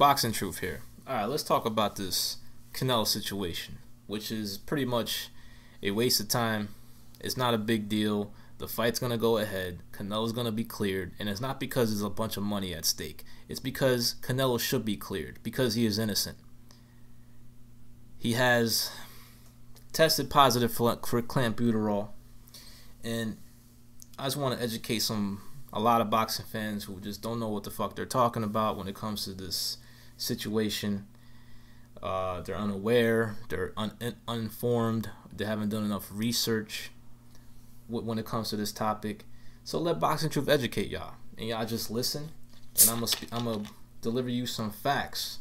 Boxing Truth here. Alright, let's talk about this Canelo situation, which is pretty much a waste of time. It's not a big deal. The fight's going to go ahead. Canelo's going to be cleared. And it's not because there's a bunch of money at stake. It's because Canelo should be cleared, because he is innocent. He has tested positive for clenbuterol. And I just want to educate a lot of boxing fans who just don't know what the fuck they're talking about when it comes to this situation. They're unaware, they're uninformed, they haven't done enough research when it comes to this topic. So let Boxing Truth educate y'all, and y'all just listen, and I'm gonna deliver you some facts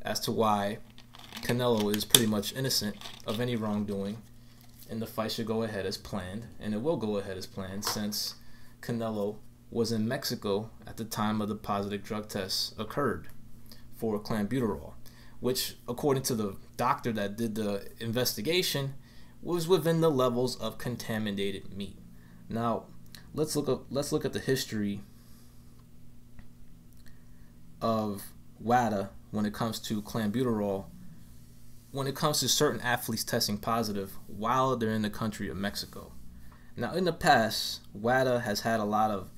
as to why Canelo is pretty much innocent of any wrongdoing, and the fight should go ahead as planned, and it will go ahead as planned since Canelo was in Mexico at the time of the positive drug tests occurred for clenbuterol, which, according to the doctor that did the investigation, was within the levels of contaminated meat. Now, let's look at the history of WADA when it comes to clenbuterol, when it comes to certain athletes testing positive while they're in the country of Mexico. Now, in the past, WADA has had a lot of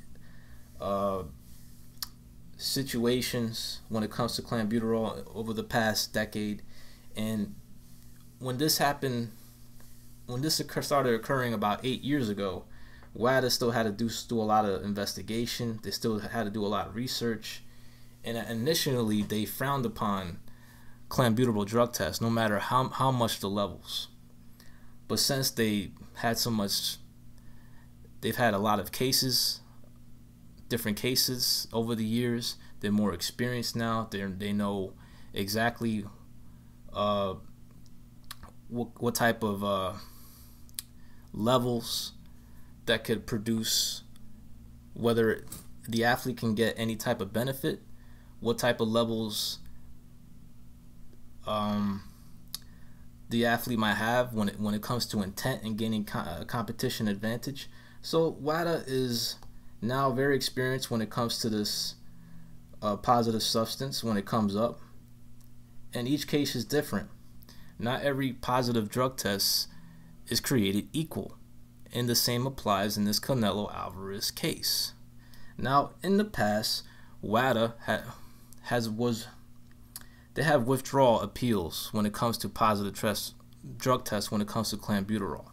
situations when it comes to clenbuterol over the past decade, and when this happened, when this started occurring about 8 years ago, WADA still had to do a lot of investigation. They still had to do a lot of research, and initially they frowned upon clenbuterol drug tests, no matter how much the levels. But since they've had a lot of cases, different cases over the years, they're more experienced now. They know exactly what type of levels that could produce, whether the athlete can get any type of benefit, what type of levels the athlete might have when it comes to intent and gaining competition advantage. So WADA is now very experienced when it comes to this positive substance when it comes up, and each case is different. Not every positive drug test is created equal, and the same applies in this Canelo Alvarez case. Now, in the past, WADA they have withdrawal appeals when it comes to positive drug tests when it comes to clenbuterol.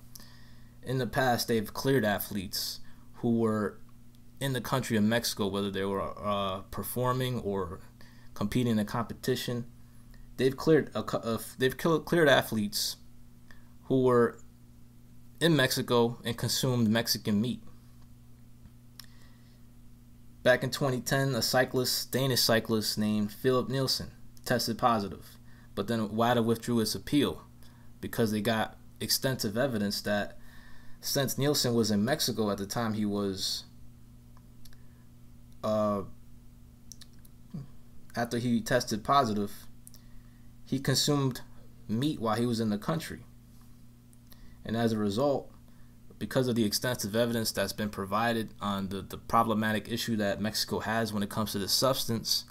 In the past, they've cleared athletes who were in the country of Mexico, whether they were performing or competing in a competition. They've cleared athletes who were in Mexico and consumed Mexican meat. Back in 2010, a Danish cyclist named Philip Nielsen tested positive, but then WADA withdrew its appeal because they got extensive evidence that since Nielsen was in Mexico at the time he was after he tested positive, he consumed meat while he was in the country. And as a result, because of the extensive evidence that's been provided on the problematic issue that Mexico has when it comes to this substance,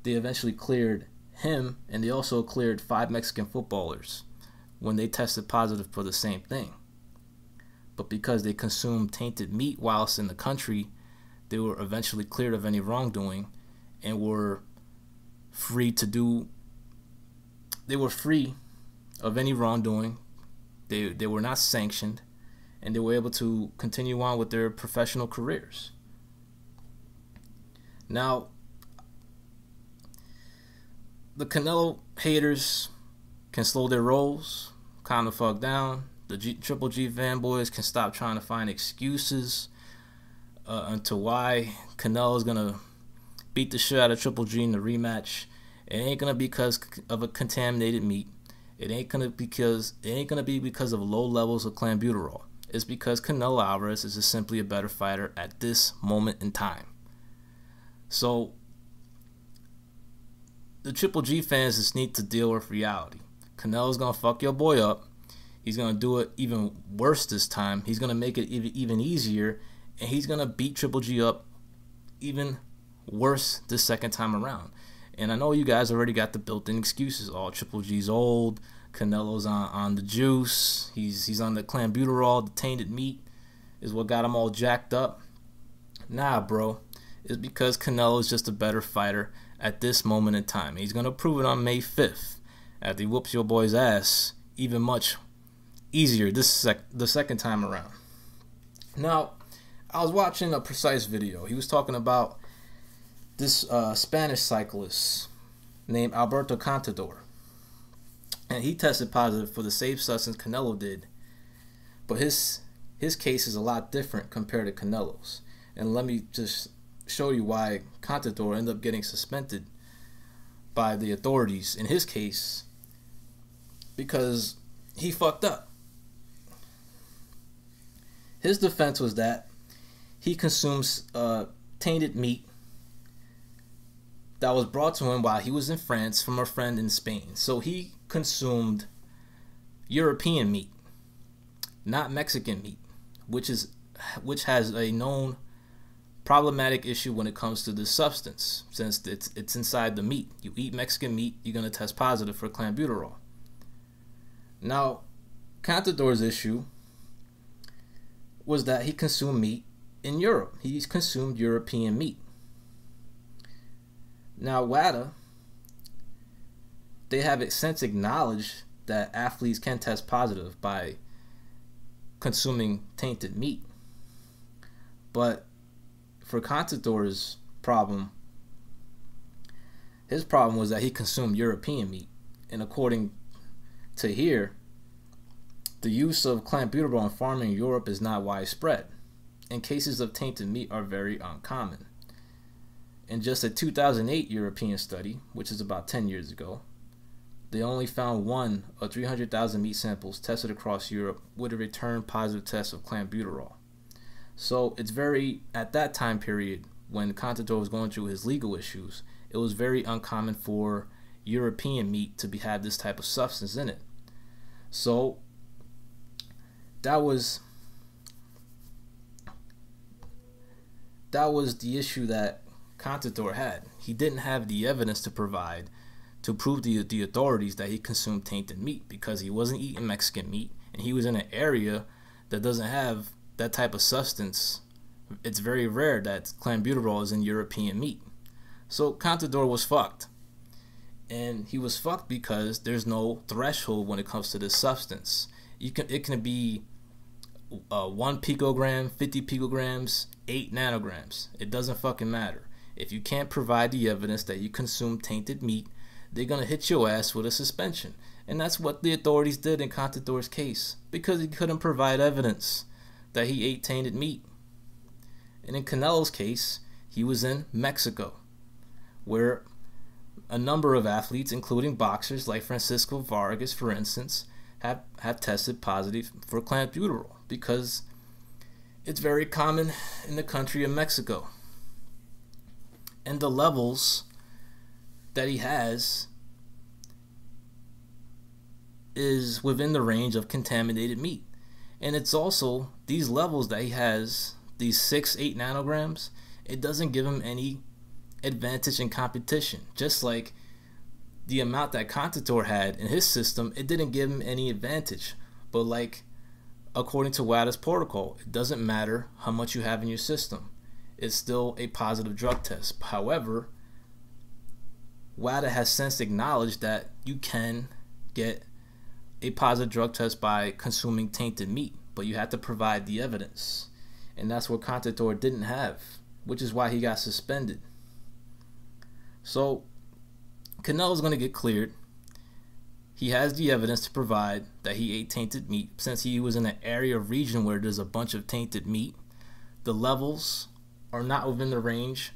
they eventually cleared him, and they also cleared 5 Mexican footballers when they tested positive for the same thing. But because they consumed tainted meat whilst in the country, they were eventually cleared of any wrongdoing and were free of any wrongdoing. They were not sanctioned, and they were able to continue on with their professional careers. Now, the Canelo haters can slow their rolls, calm the fuck down. The Triple G fanboys can stop trying to find excuses into why Canelo is gonna beat the shit out of Triple G in the rematch. It ain't gonna be because of a contaminated meat. It ain't gonna be because of low levels of clenbuterol. It's because Canelo Alvarez is just simply a better fighter at this moment in time. So the Triple G fans just need to deal with reality. Canelo's gonna fuck your boy up. He's gonna do it even worse this time. He's gonna make it even easier, and he's gonna beat Triple G up even worse this second time around. And I know you guys already got the built-in excuses. Oh, Triple G's old, Canelo's on the juice, he's on the clenbuterol, the tainted meat is what got him all jacked up. Nah, bro. It's because Canelo's just a better fighter at this moment in time. He's going to prove it on May 5th after he whoops your boy's ass even much easier the second time around. Now, I was watching a Precise video. He was talking about this Spanish cyclist named Alberto Contador. And he tested positive for the same substance Canelo did. But his case is a lot different compared to Canelo's. And let me just show you why Contador ended up getting suspended by the authorities in his case, because he fucked up. His defense was that he consumes tainted meat that was brought to him while he was in France from a friend in Spain. So he consumed European meat, not Mexican meat, which has a known problematic issue when it comes to this substance, since it's inside the meat. You eat Mexican meat, you're going to test positive for clenbuterol. Now, Contador's issue was that he consumed meat in Europe. He's consumed European meat. Now, WADA, they have since acknowledged that athletes can test positive by consuming tainted meat. But for Contador's problem, his problem was that he consumed European meat. And according to here, the use of clenbuterol in farming in Europe is not widespread, and cases of tainted meat are very uncommon. In just a 2008 European study, which is about 10 years ago, they only found 1 of 300,000 meat samples tested across Europe with a return positive test of clenbuterol. So it's at that time period when Contador was going through his legal issues, it was very uncommon for European meat to have this type of substance in it. So that was the issue that Contador had. He didn't have the evidence to provide to prove to the authorities that he consumed tainted meat, because he wasn't eating Mexican meat and he was in an area that doesn't have that type of substance. It's very rare that clenbuterol is in European meat. So Contador was fucked. And he was fucked because there's no threshold when it comes to this substance. It can be 1 picogram, 50 picograms, 8 nanograms. It doesn't fucking matter. If you can't provide the evidence that you consume tainted meat, they're going to hit your ass with a suspension. And that's what the authorities did in Contador's case, because he couldn't provide evidence that he ate tainted meat. And in Canelo's case, he was in Mexico, where a number of athletes, including boxers like Francisco Vargas, for instance, have tested positive for clenbuterol, because it's very common in the country of Mexico. And the levels that he has is within the range of contaminated meat. And it's also these levels that he has, these 6-8 nanograms, it doesn't give him any advantage in competition. Just like the amount that Contador had in his system, it didn't give him any advantage. But like according to WADA's protocol, it doesn't matter how much you have in your system. It's still a positive drug test. However, WADA has since acknowledged that you can get a positive drug test by consuming tainted meat, but you have to provide the evidence. And that's what Contador didn't have, which is why he got suspended. So Canelo's going to get cleared. He has the evidence to provide that he ate tainted meat, since he was in an area of region where there's a bunch of tainted meat. The levels are not within the range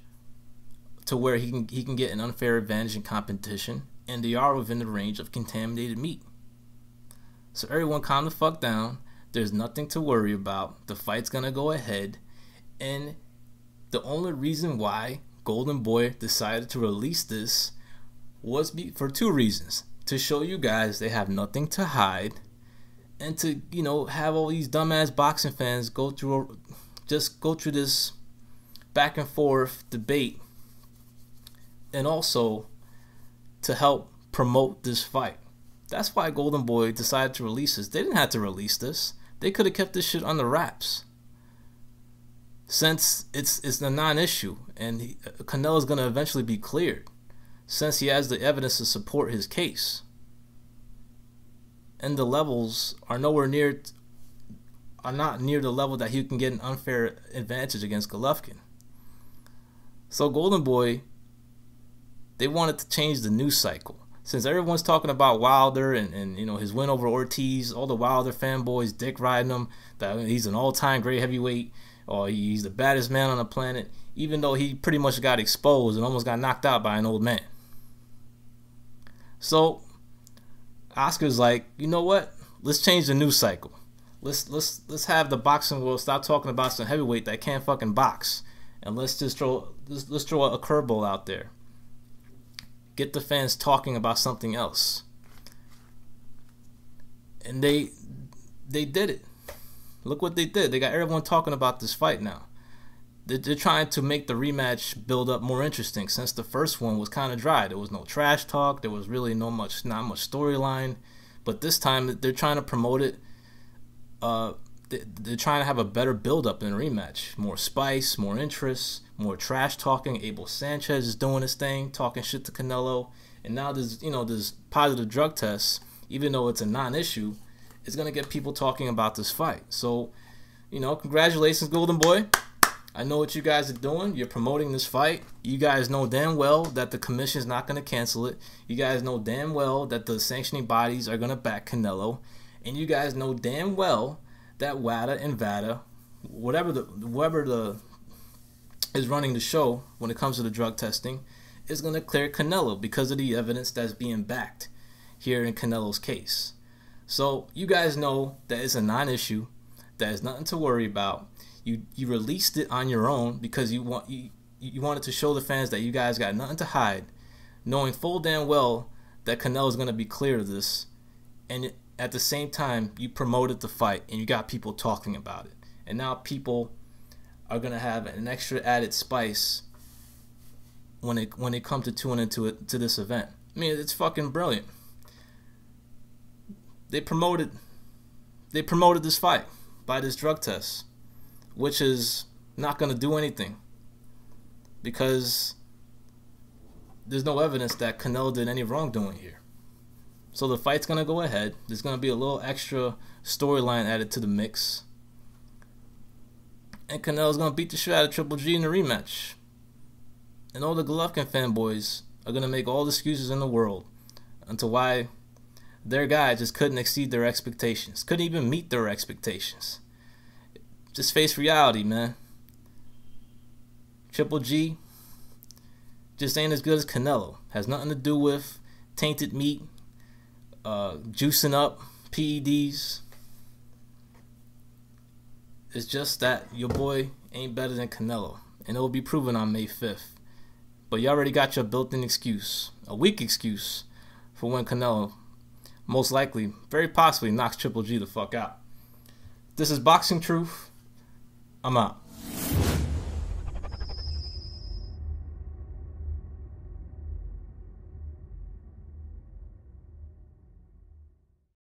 to where he can get an unfair advantage in competition, and they are within the range of contaminated meat. So everyone calm the fuck down. There's nothing to worry about. The fight's gonna go ahead, and the only reason why Golden Boy decided to release this was for 2 reasons: to show you guys they have nothing to hide, and to, you know, have all these dumbass boxing fans go through this back and forth debate, and also to help promote this fight. That's why Golden Boy decided to release this. They didn't have to release this. They could have kept this shit under wraps. Since it's a non-issue and Canelo's going to eventually be cleared, since he has the evidence to support his case. And the levels are not near the level that he can get an unfair advantage against Golovkin. So Golden Boy, they wanted to change the news cycle. Since everyone's talking about Wilder and you know, his win over Ortiz, all the Wilder fanboys dick riding him, that he's an all-time great heavyweight, or he's the baddest man on the planet, even though he pretty much got exposed and almost got knocked out by an old man. So Oscar's like, you know what? Let's change the news cycle. Let's have the boxing world stop talking about some heavyweight that can't fucking box, and let's throw a curveball out there. Get the fans talking about something else. And they did it. Look what they did. They got everyone talking about this fight now. They're trying to make the rematch build up more interesting, since the first one was kind of dry. There was no trash talk. There was really not much storyline. But this time they're trying to promote it. They're trying to have a better build up in the rematch. More spice, more interest, more trash talking. Abel Sanchez is doing his thing, talking shit to Canelo. And now there's positive drug tests, even though it's a non-issue. It's going to get people talking about this fight. So, congratulations, Golden Boy. I know what you guys are doing. You're promoting this fight. You guys know damn well that the commission's not going to cancel it. You guys know damn well that the sanctioning bodies are going to back Canelo. And you guys know damn well that WADA and VADA, whoever is running the show when it comes to the drug testing, is going to clear Canelo because of the evidence that's being backed here in Canelo's case. So you guys know that it's a non-issue, that is nothing to worry about. You released it on your own because you wanted to show the fans that you guys got nothing to hide, knowing full damn well that Canelo is going to be clear of this. And at the same time, you promoted the fight and you got people talking about it. And now people are going to have an extra added spice when it comes to tuning into this event. I mean, it's fucking brilliant. They promoted this fight by this drug test, which is not going to do anything because there's no evidence that Canelo did any wrongdoing here. So the fight's going to go ahead. There's going to be a little extra storyline added to the mix. And Canelo's going to beat the shit out of Triple G in the rematch. And all the Golovkin fanboys are going to make all the excuses in the world into why their guy just couldn't exceed their expectations. Couldn't even meet their expectations. Just face reality, man. Triple G just ain't as good as Canelo. Has nothing to do with tainted meat, juicing up, PEDs. It's just that your boy ain't better than Canelo. And it will be proven on May 5th. But you already got your built-in excuse. A weak excuse for when Canelo most likely, very possibly, knocks Triple G the fuck out. This is Boxing Truth. I'm out.